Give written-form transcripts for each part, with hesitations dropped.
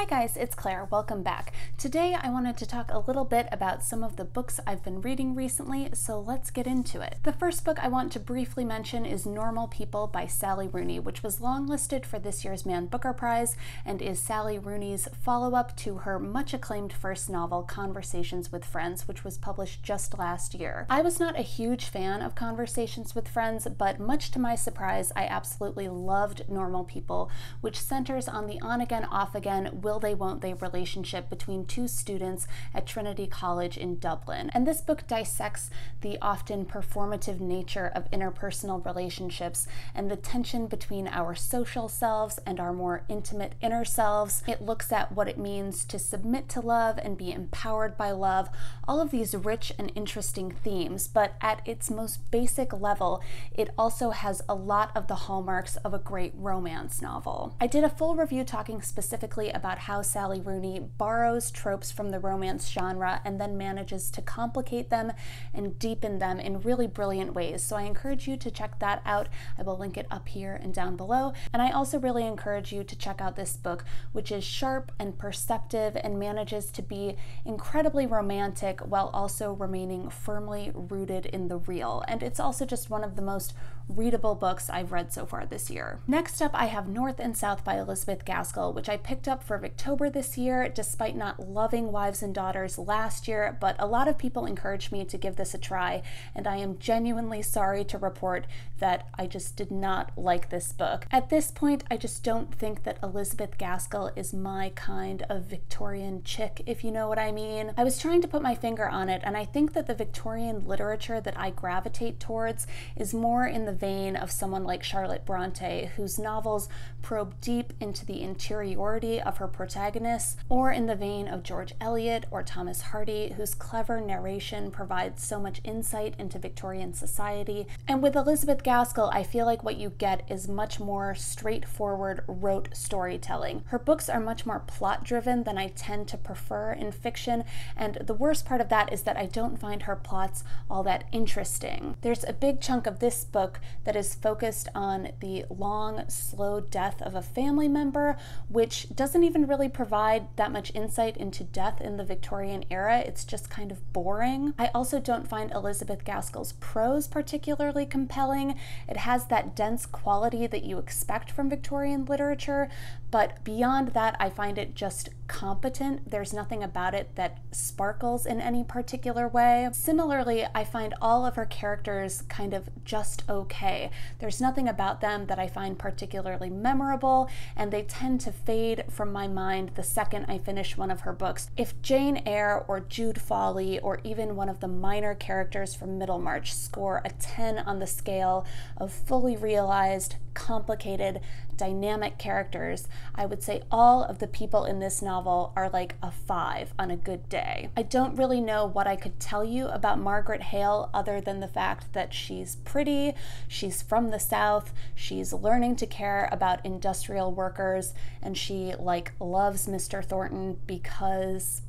Hi guys, it's Claire. Welcome back. Today I wanted to talk a little bit about some of the books I've been reading recently, so let's get into it. The first book I want to briefly mention is Normal People by Sally Rooney, which was longlisted for this year's Man Booker Prize and is Sally Rooney's follow-up to her much acclaimed first novel, Conversations with Friends, which was published just last year. I was not a huge fan of Conversations with Friends, but much to my surprise, I absolutely loved Normal People, which centers on the on-again, off-again, will they, won't they relationship between two students at Trinity College in Dublin. And this book dissects the often performative nature of interpersonal relationships and the tension between our social selves and our more intimate inner selves. It looks at what it means to submit to love and be empowered by love, all of these rich and interesting themes, but at its most basic level, it also has a lot of the hallmarks of a great romance novel. I did a full review talking specifically about how Sally Rooney borrows tropes from the romance genre and then manages to complicate them and deepen them in really brilliant ways. So I encourage you to check that out. I will link it up here and down below. And I also really encourage you to check out this book, which is sharp and perceptive and manages to be incredibly romantic while also remaining firmly rooted in the real. And it's also just one of the most readable books I've read so far this year. Next up, I have North and South by Elizabeth Gaskell, which I picked up for October this year, despite not loving Wives and Daughters last year, but a lot of people encouraged me to give this a try, and I am genuinely sorry to report that I just did not like this book. At this point, I just don't think that Elizabeth Gaskell is my kind of Victorian chick, if you know what I mean. I was trying to put my finger on it, and I think that the Victorian literature that I gravitate towards is more in the vein of someone like Charlotte Bronte, whose novels probe deep into the interiority of her protagonists, or in the vein of George Eliot or Thomas Hardy, whose clever narration provides so much insight into Victorian society. And with Elizabeth Gaskell, I feel like what you get is much more straightforward, rote storytelling. Her books are much more plot-driven than I tend to prefer in fiction, and the worst part of that is that I don't find her plots all that interesting. There's a big chunk of this book that is focused on the long, slow death of a family member, which doesn't even really provide that much insight into death in the Victorian era. It's just kind of boring. I also don't find Elizabeth Gaskell's prose particularly compelling. It has that dense quality that you expect from Victorian literature, but beyond that, I find it just competent. There's nothing about it that sparkles in any particular way. Similarly, I find all of her characters kind of just okay. There's nothing about them that I find particularly memorable, and they tend to fade from my mind the second I finish one of her books. If Jane Eyre or Jude Folly or even one of the minor characters from Middlemarch score a 10 on the scale of fully realized, complicated, dynamic characters, I would say all of the people in this novel are like a 5 on a good day. I don't really know what I could tell you about Margaret Hale other than the fact that she's pretty, she's from the South, she's learning to care about industrial workers, and she loves Mr. Thornton because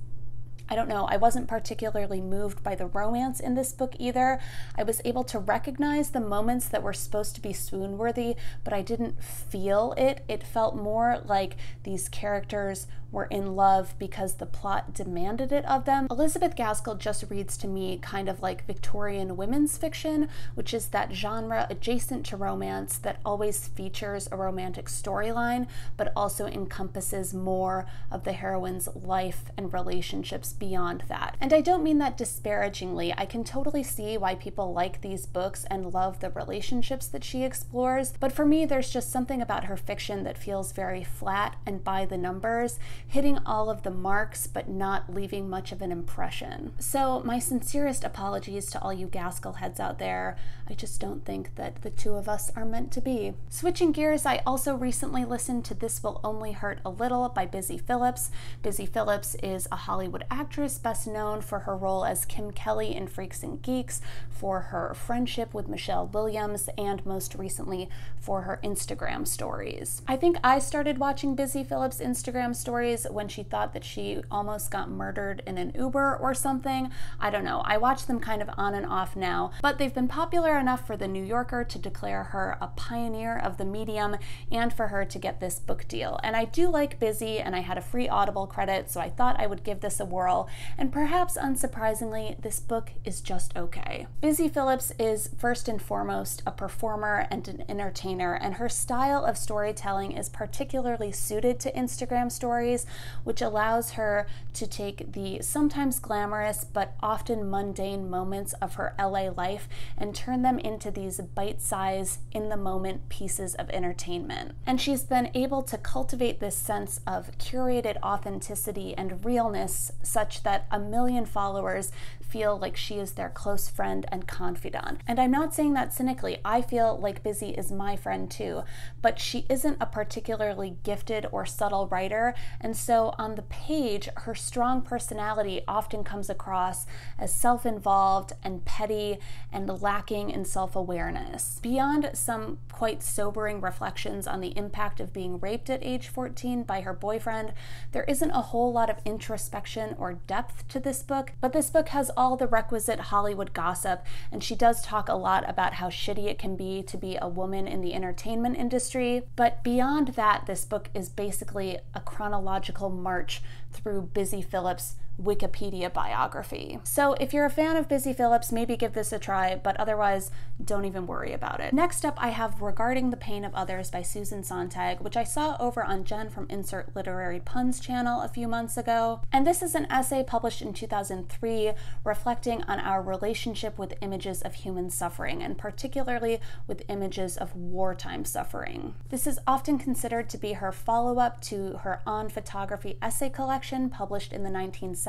I don't know, I wasn't particularly moved by the romance in this book either. I was able to recognize the moments that were supposed to be swoon-worthy, but I didn't feel it. It felt more like these characters were in love because the plot demanded it of them. Elizabeth Gaskell just reads to me kind of like Victorian women's fiction, which is that genre adjacent to romance that always features a romantic storyline, but also encompasses more of the heroine's life and relationships beyond that. And I don't mean that disparagingly. I can totally see why people like these books and love the relationships that she explores, but for me, there's just something about her fiction that feels very flat and by the numbers, hitting all of the marks but not leaving much of an impression. So my sincerest apologies to all you Gaskell heads out there. I just don't think that the two of us are meant to be. Switching gears, I also recently listened to This Will Only Hurt a Little by Busy Phillips. Busy Phillips is a Hollywood actress actress best known for her role as Kim Kelly in Freaks and Geeks, for her friendship with Michelle Williams, and most recently for her Instagram stories. I think I started watching Busy Phillips' Instagram stories when she thought that she almost got murdered in an Uber or something. I don't know. I watch them kind of on and off now, but they've been popular enough for The New Yorker to declare her a pioneer of the medium and for her to get this book deal. And I do like Busy, and I had a free Audible credit, so I thought I would give this a whirl, and perhaps unsurprisingly, this book is just okay. Busy Phillips is first and foremost a performer and an entertainer, and her style of storytelling is particularly suited to Instagram stories, which allows her to take the sometimes glamorous but often mundane moments of her LA life and turn them into these bite-sized, in-the-moment pieces of entertainment. And she's been able to cultivate this sense of curated authenticity and realness such that 1 million followers feel like she is their close friend and confidant. And I'm not saying that cynically. I feel like Busy is my friend too, but she isn't a particularly gifted or subtle writer, and so on the page, her strong personality often comes across as self-involved and petty and lacking in self-awareness. Beyond some quite sobering reflections on the impact of being raped at age 14 by her boyfriend, there isn't a whole lot of introspection or depth to this book, but this book has all the requisite Hollywood gossip, and she does talk a lot about how shitty it can be to be a woman in the entertainment industry. But beyond that, this book is basically a chronological march through Busy Phillips' Wikipedia biography. So if you're a fan of Busy Phillips, maybe give this a try, but otherwise, don't even worry about it. Next up, I have Regarding the Pain of Others by Susan Sontag, which I saw over on Jen from Insert Literary Puns channel a few months ago. And this is an essay published in 2003 reflecting on our relationship with images of human suffering, and particularly with images of wartime suffering. This is often considered to be her follow-up to her On Photography essay collection published in the 1970s,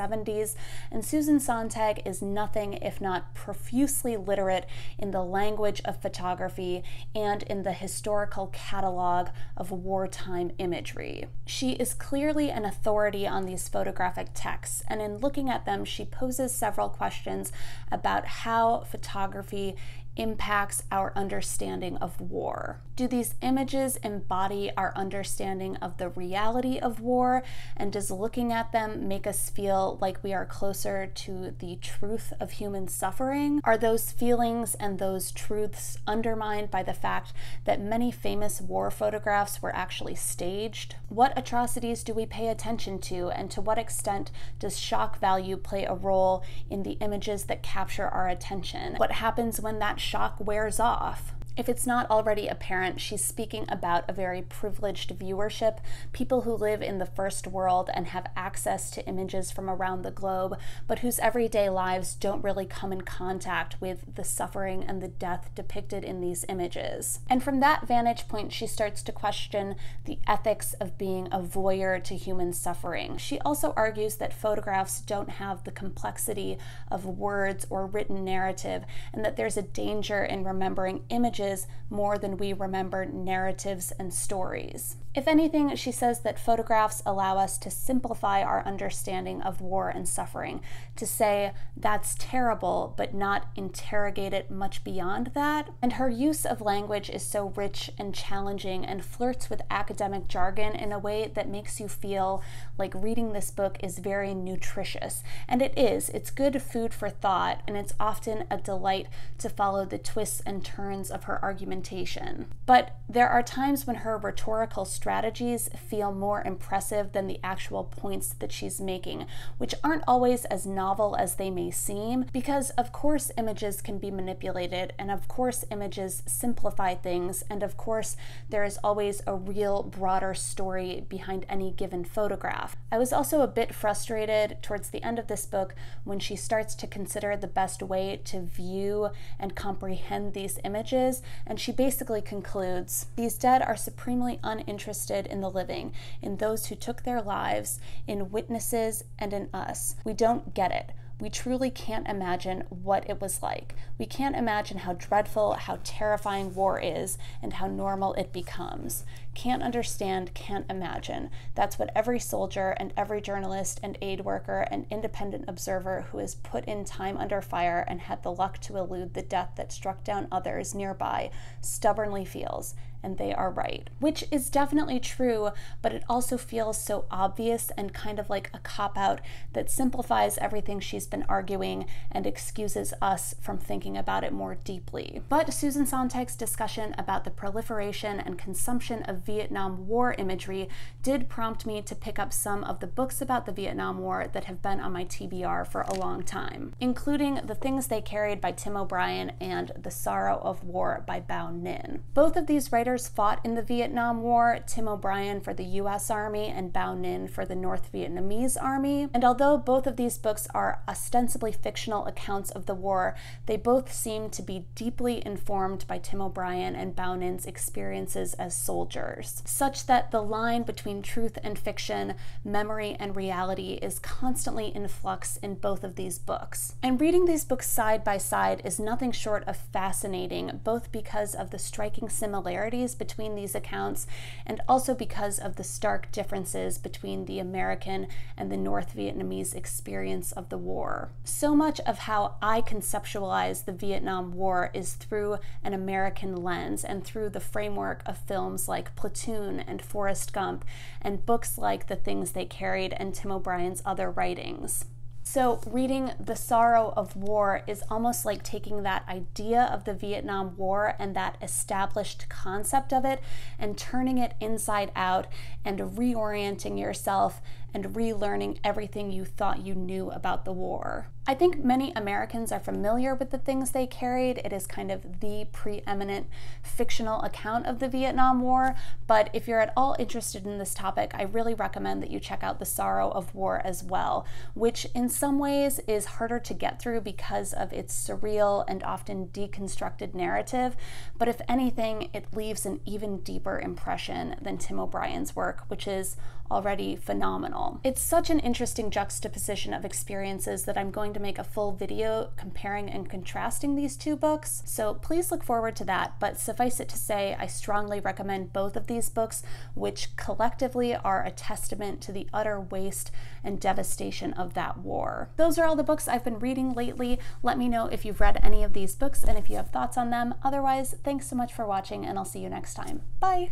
and Susan Sontag is nothing if not profusely literate in the language of photography and in the historical catalog of wartime imagery. She is clearly an authority on these photographic texts, and in looking at them, she poses several questions about how photography impacts our understanding of war. Do these images embody our understanding of the reality of war? And does looking at them make us feel like we are closer to the truth of human suffering? Are those feelings and those truths undermined by the fact that many famous war photographs were actually staged? What atrocities do we pay attention to, and to what extent does shock value play a role in the images that capture our attention? What happens when that shock wears off? If it's not already apparent, she's speaking about a very privileged viewership, people who live in the first world and have access to images from around the globe, but whose everyday lives don't really come in contact with the suffering and the death depicted in these images. And from that vantage point, she starts to question the ethics of being a voyeur to human suffering. She also argues that photographs don't have the complexity of words or written narrative, and that there's a danger in remembering images more than we remember narratives and stories. If anything, she says that photographs allow us to simplify our understanding of war and suffering, to say that's terrible, but not interrogate it much beyond that. And her use of language is so rich and challenging and flirts with academic jargon in a way that makes you feel like reading this book is very nutritious. And it is. It's good food for thought, and it's often a delight to follow the twists and turns of her argumentation. But there are times when her rhetorical strategies feel more impressive than the actual points that she's making, which aren't always as novel as they may seem, because of course images can be manipulated, and of course images simplify things, and of course there is always a real broader story behind any given photograph. I was also a bit frustrated towards the end of this book when she starts to consider the best way to view and comprehend these images, and she basically concludes, "These dead are supremely uninterested in the living, in those who took their lives, in witnesses, and in us. We don't get it. we truly can't imagine what it was like. We can't imagine how dreadful, how terrifying war is, and how normal it becomes. Can't understand, can't imagine. That's what every soldier and every journalist and aid worker and independent observer who has put in time under fire and had the luck to elude the death that struck down others nearby stubbornly feels. And they are right. Which is definitely true, but it also feels so obvious and kind of like a cop-out that simplifies everything she's been arguing and excuses us from thinking about it more deeply. But Susan Sontag's discussion about the proliferation and consumption of Vietnam War imagery did prompt me to pick up some of the books about the Vietnam War that have been on my TBR for a long time, including The Things They Carried by Tim O'Brien and The Sorrow of War by Bảo Ninh. Both of these writers fought in the Vietnam War, Tim O'Brien for the US Army and Bảo Ninh for the North Vietnamese Army. And although both of these books are ostensibly fictional accounts of the war, they both seem to be deeply informed by Tim O'Brien and Bảo Ninh's experiences as soldiers, such that the line between truth and fiction, memory and reality is constantly in flux in both of these books. And reading these books side by side is nothing short of fascinating, both because of the striking similarities between these accounts and also because of the stark differences between the American and the North Vietnamese experience of the war. So much of how I conceptualize the Vietnam War is through an American lens and through the framework of films like Platoon and Forrest Gump and books like The Things They Carried and Tim O'Brien's other writings. So reading The Sorrow of War is almost like taking that idea of the Vietnam War and that established concept of it and turning it inside out and reorienting yourself and relearning everything you thought you knew about the war. I think many Americans are familiar with The Things They Carried. It is kind of the preeminent fictional account of the Vietnam War, but if you're at all interested in this topic, I really recommend that you check out The Sorrow of War as well, which in some ways is harder to get through because of its surreal and often deconstructed narrative, but if anything, it leaves an even deeper impression than Tim O'Brien's work, which is already phenomenal. It's such an interesting juxtaposition of experiences that I'm going to make a full video comparing and contrasting these two books, so please look forward to that, but suffice it to say, I strongly recommend both of these books, which collectively are a testament to the utter waste and devastation of that war. Those are all the books I've been reading lately. Let me know if you've read any of these books and if you have thoughts on them. Otherwise, thanks so much for watching, and I'll see you next time. Bye!